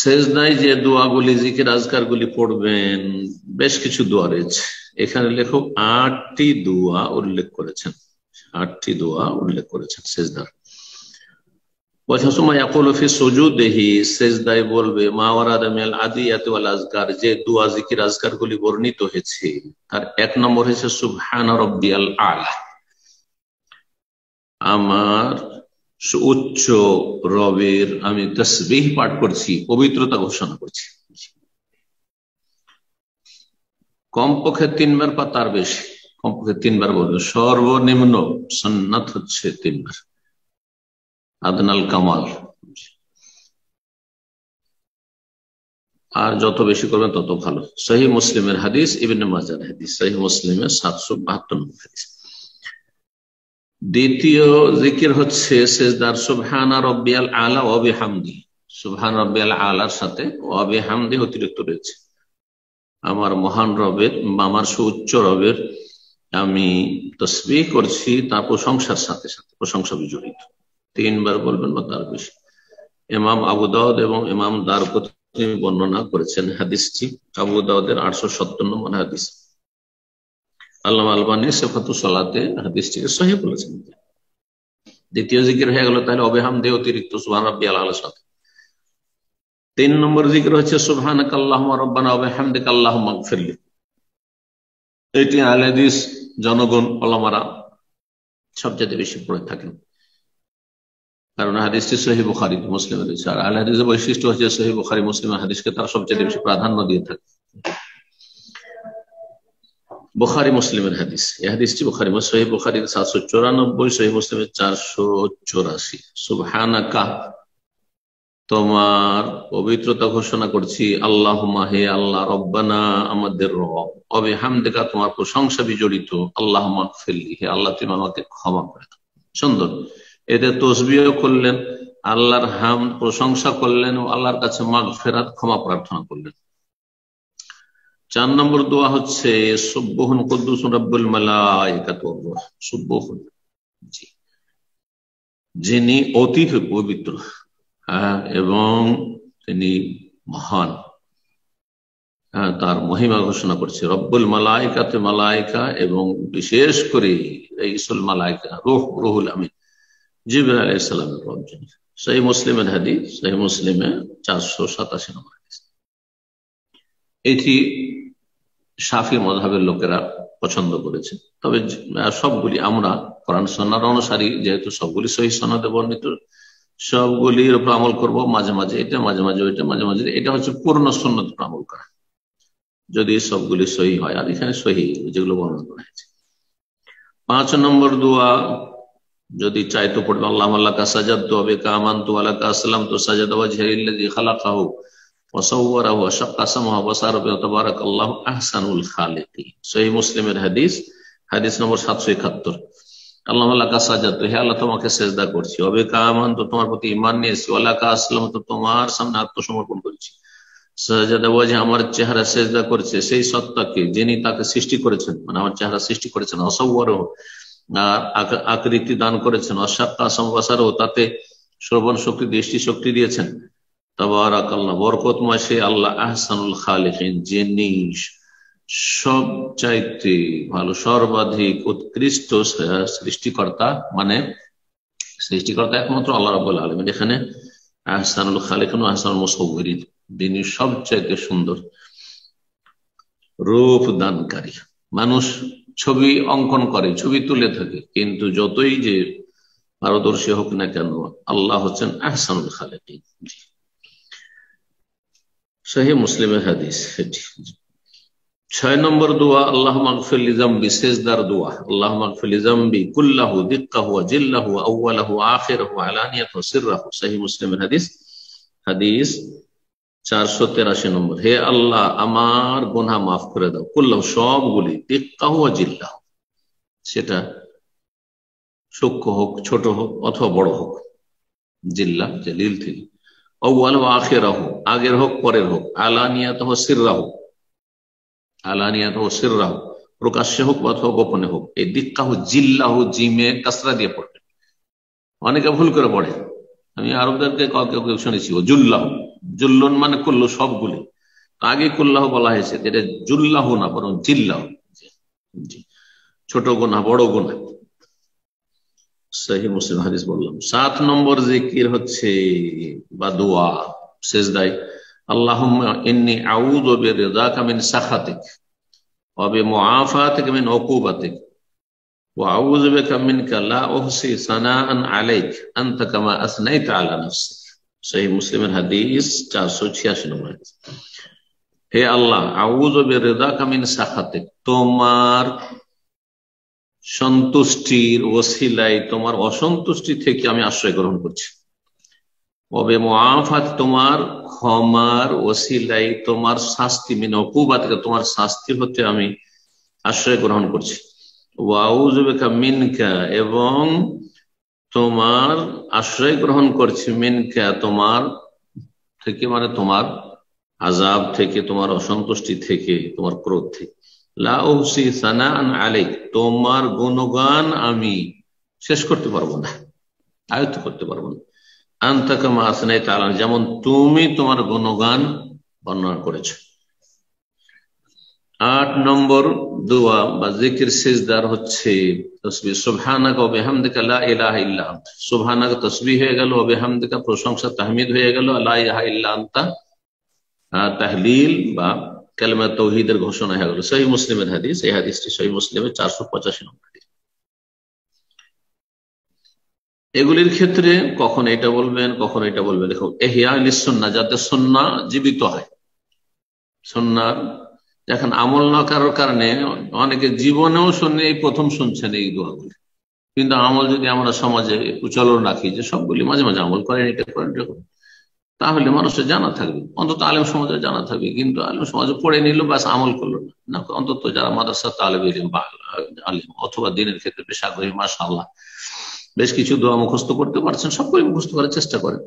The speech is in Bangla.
সেজদায় যে দোয়াগুলি জিকির আজকারগুলি পড়বেন, বেশ কিছু দোয়া রয়েছে। এখানে লেখক 8টি দোয়া উল্লেখ করেছেন, 8টি দোয়া উল্লেখ করেছেন সেজদার। সেজদায় বলবে মা ওয়ারাদা মিনাল আদিয়াতি ওয়াল আযকার, যে দোয়া জিকির আজকারগুলি বর্ণিত হয়েছে তার 1 নম্বর হচ্ছে সুবহানা রাব্বিয়াল আলা, আমার উচ্চ রবের আমি তাসবিহ পাঠ করছি, পবিত্রতা ঘোষণা করছি। কমপক্ষে 3 বার বা তার বেশি, কমপক্ষে 3 বার বলবে। সর্বনিম্ন সুন্নাত হচ্ছে 3 বার, আদনাল কামাল। আর যত বেশি করবেন তত ভালো। সহিহ মুসলিমের হাদিস, ইবনে মাজার হাদিস, সহিহ মুসলিমের 772 নম্বর হাদিস। দ্বিতীয় জিকির হচ্ছে সেজদার সুবহানা রাব্বিয়াল আলা ওয়া বিহামদি। সুবহান রাব্বিয়াল আলার সাথে ওয়া বিহামদি অতিরিক্ত রয়েছে, আমার মহান রবের, আমার সুউচ্চ রবের আমি তাসবিহ করছি, তার প্রশংসার সাথে সাথে, প্রশংসা বিজড়িত। 3 বার বলবেন বা তার বেশি। ইমাম আবু দাউদ এবং ইমাম দারকুতনি বর্ণনা করেছেন হাদিসটি, আবু দাউদের 870 নম্বর হাদিস। আল্লামা আলবানী সিফাতুস সালাতে হাদিসটিকে সহিহ বলেছেন। দ্বিতীয় জিকির হয়ে গেল তাহলে অবিহামদে অতিরিক্ত সুবহান রাব্বিয়াল আলার সাথে। 3 নম্বর জিকির হচ্ছে সুবহানাকা আল্লাহুম্মা রাব্বানা ওয়া বিহামদিকা আল্লাহুম্মা ইগফিরলি। এটি আহলে হাদিস জনগণ ওলামারা সবচেয়ে বেশি পড়ে থাকেন, কারণ হাদিসটি সহিহ বুখারী মুসলিমে রয়েছে। আর আহলে হাদিসের বৈশিষ্ট্য হচ্ছে সহিহ বুখারী মুসলিমের হাদিসকে তারা সবচেয়ে বেশি প্রাধান্য দিয়ে থাকে। বুখারী মুসলিমের হাদিস, এই হাদিসটি বুখারী, সহিহ বুখারীর 794, সহিহ মুসলিমের 484। সুবহানাকা, তোমার পবিত্রতা ঘোষণা করছি, আল্লাহুম্মা, হে আল্লাহ, রব্বানা, আমাদের রব, ওয়া বিহামদিকা, তোমার প্রশংসা বিজড়িত, আল্লাহুম্মা ইগফিরলি, হে আল্লাহ তুমি আমাকে ক্ষমা করে দাও। সুন্দর। এতে তাসবিহ করলেন, আল্লাহর হামদ প্রশংসা করলেন ও আল্লাহর কাছে মাগফিরাত ক্ষমা প্রার্থনা করলেন। 4 নম্বর দোয়া হচ্ছে সুবহুন কুদ্দুসুন রাব্বুল মালাইকাতি ওয়ার রূহ। সুবহুন, জি, যিনি অতি পবিত্র, এবং তিনি মহান, তার মহিমা ঘোষণা করছে। রব্বুল মালাইকাতে, মালাইকা এবং বিশেষ করে রাইসুল মালাইকা রুহুল আমিন জিবরাইল আলাইহিস সালামের রব যিনি। সহিহ মুসলিমের হাদিস, সহিহ মুসলিমে 487 নম্বর হাদিস। এটি শাফি মাযহাবের লোকেরা পছন্দ করেছে, তবে সবগুলি আমরা কোরআন সুন্নাহর অনুসারী, যেহেতু সবগুলি সহিহ সনদে বর্ণিত, সবগুলির উপর আমল করব। মাঝে মাঝে এটা, মাঝে মাঝে ওইটা, মাঝে মাঝে এটা হচ্ছে পূর্ণ সুন্নাত উপর আমল করা, যদি সবগুলি সহিহ হয়। আর এখানে সহিহ যেগুলো বর্ণনা করা হয়েছে। 5 নম্বর দোয়া যদি চাইতো পড়বে আল্লাহুম্মা লাকা সাজাদতু ওয়া বিকা আমানতু ওয়া লাকা আসলামতু সাজাদা ওয়াজহি লিল্লাযী খালাকাহু ওয়া সাওয়ারাহু ওয়া শাক্কা সামাহু ওয়া বাসারা বিহি তাবারাকাল্লাহু আহসানুল খালিকিন। সহিহ মুসলিমের হাদিস, হাদিস নম্বর 771। আল্লাহুম্মা লাকা সাজাদতু, হে আল্লাহ তোমাকে সেজদা করছি, ওয়া বিকা আমানতু, তোমার প্রতি ঈমান নিয়েছি, ওয়া লাকা আসলামতু, তোমার সামনে আত্মসমর্পণ করেছি, সাজাদা ওয়াজহি, আমার চেহারা সেজদা করেছে সেই সত্তাকে যিনি তাকে সৃষ্টি করেছেন, মানে আমার চেহারা সৃষ্টি করেছেন, ওয়া সাওয়ারাহু, আকৃতি দান করেছেন, অশাক্কা সমবাসারও, তাতে শ্রবণ শক্তি, দৃষ্টি শক্তি দিয়েছেন, তাবারাকাল্লাহ, বরকতময় সে আল্লাহ, আহসানুল খালিকিন, যিনি সবচাইতে ভালো, সর্বাধিক উৎকৃষ্ট সৃষ্টিকর্তা। মানে সৃষ্টিকর্তা একমাত্র আল্লাহ রাব্বুল আলামিন। এখানে আহসানুল খালিকিন ও আহসানুল মুসাউবিরিন, যিনি সবচাইতে সুন্দর রূপ দানকারী। মানুষ ছবি অঙ্কন করে, ছবি তুলে থাকে, কিন্তু যতই যে পারদর্শী হোক না কেন, আল্লাহ হচ্ছেন আহসানুল খালিকিন। সহিহ মুসলিমের হাদিস এটি। 6 নম্বর দোয়া আল্লাহুম্মা ইগফির লি যামবি, সেজদার দোয়া। আল্লাহুম্মা ইগফির লি যামবি কুল্লাহু দিক্কাহু ওয়া জিল্লাহু ওয়া আউওয়ালাহু ওয়া আখিরাহু ওয়া আলানিয়াতাহু ওয়া সিররাহু। সহিহ মুসলিমের হাদিস, হাদিস 483 নম্বর। হে আল্লাহ আমার গুনাহ মাফ করে দাও, কুল্লাহু সবগুলি, দিক্কাহু ওয়া জিল্লাহু, সেটা সূক্ষ্ম হোক, ছোট হোক অথবা বড় হোক, জিল্লা জলিল থেকে, আউওয়ালাহু ওয়া আখিরাহু, আগের হোক পরের হোক, আলানিয়াতাহু ওয়া সিররাহু, আলানিয়াতাহু ওয়া সিররাহু, প্রকাশ্যে হোক অথবা গোপনে হোক। এই দিক্কাহু জিল্লাহু জিমে কাসরা দিয়ে পড়বে, অনেকে ভুল করে পড়ে, আমি আরবদেরকে কাউকে শুনেছি ও জুল্লাহ, জুল্লুন মানে করলো সবগুলি, আগে কুল্লাহ বলা হয়েছে, এটা জুল্লাহ না বরং জিল্লাহ, ছোট গুনাহ বড় গুনাহ। সহিহ মুসলিম হাদিস বললাম। 7 নম্বর জিকির হচ্ছে বা দোয়া সিজদায়, আল্লাহুম্মা ইন্নী আউযু বিরিদাকা মিন সাখাতিক ওয়া বিমুআফাতিকা মিন উকুবাতিক ওয়া আউযু বিকা মিনকা লা উহসি সানাআন আলাইক আনতা কামা আসনাইতা আলা নাফসিক। সহিহ মুসলিমের হাদিস 486 নম্বর হাদিস। হে আল্লাহ, আউযু বিরিদাকা মিন সাখাতিক, তোমার সন্তুষ্টির ওসিলায় তোমার অসন্তুষ্টি থেকে আমি আশ্রয় গ্রহণ করছি। ওবে মুআফাত, তোমার ক্ষমার ওসিলায় তোমার শাস্তি, মিন উকুবাত, তোমার শাস্তি হতে আমি আশ্রয় গ্রহণ করছি। ওয়া আউযু বিকা মিনকা, এবং তোমার আশ্রয় গ্রহণ করছি, মিনকা তোমার থেকে, মানে তোমার আযাব থেকে, তোমার অসন্তুষ্টি থেকে, তোমার ক্রোধ থেকে। লা উহসি সানাআন আলাইক, তোমার গুণগান আমি শেষ করতে পারবো না, আয়ত্ত করতে পারবো না। আনতা কামা আসনাইতা আলা, যেমন তুমি তোমার গুণগান বর্ণনা করেছো। 8 নম্বর দোয়া বা জিকির সিজদার হচ্ছে তাসবিহ, সুবহানাকা ওয়া বিহামদিকা লা ইলাহা ইল্লা আনতা। সুবহানাকা তাসবিহ হয়ে গেল, ওয়া বিহামদিকা প্রশংসা তাহমিদ হয়ে গেল, লা ইলাহা ইল্লা আনতা তাহলিল বা কালেমা তাওহীদের ঘোষণা হয়ে গেল। সহিহ মুসলিমের হাদিস, এই হাদিসটি সহিহ মুসলিমের 485 নম্বর হাদিস। এগুলির ক্ষেত্রে কখন এটা বলবেন, কখন এটা বলবেন, দেখো ইহয়া লিসুন্নাহ, যাতে সুন্নাহ জীবিত হয়। সুন্নাহ এখন আমল না করার কারণে অনেকে জীবনেও শুনে এই প্রথম শুনছেন এই দোয়াগুলি, কিন্তু আমল যদি আমরা সমাজে প্রচলন রাখি যে সবগুলি মাঝে মাঝে আমল করেন, এটা করেন, এটা করেন, তাহলে মানুষের জানা থাকবে, অন্তত আলেম সমাজে জানা থাকবে। কিন্তু আলেম সমাজে পড়ে নিল, বাস আমল করলো না, অন্তত যারা মাদ্রাসা তালেব ইলম বা আলেম অথবা দ্বীনের ক্ষেত্রে বেশ আগ্রহী, মাশাআল্লাহ বেশ কিছু দোয়া মুখস্থ করতে পারছেন, সবগুলি মুখস্থ করার চেষ্টা করেন,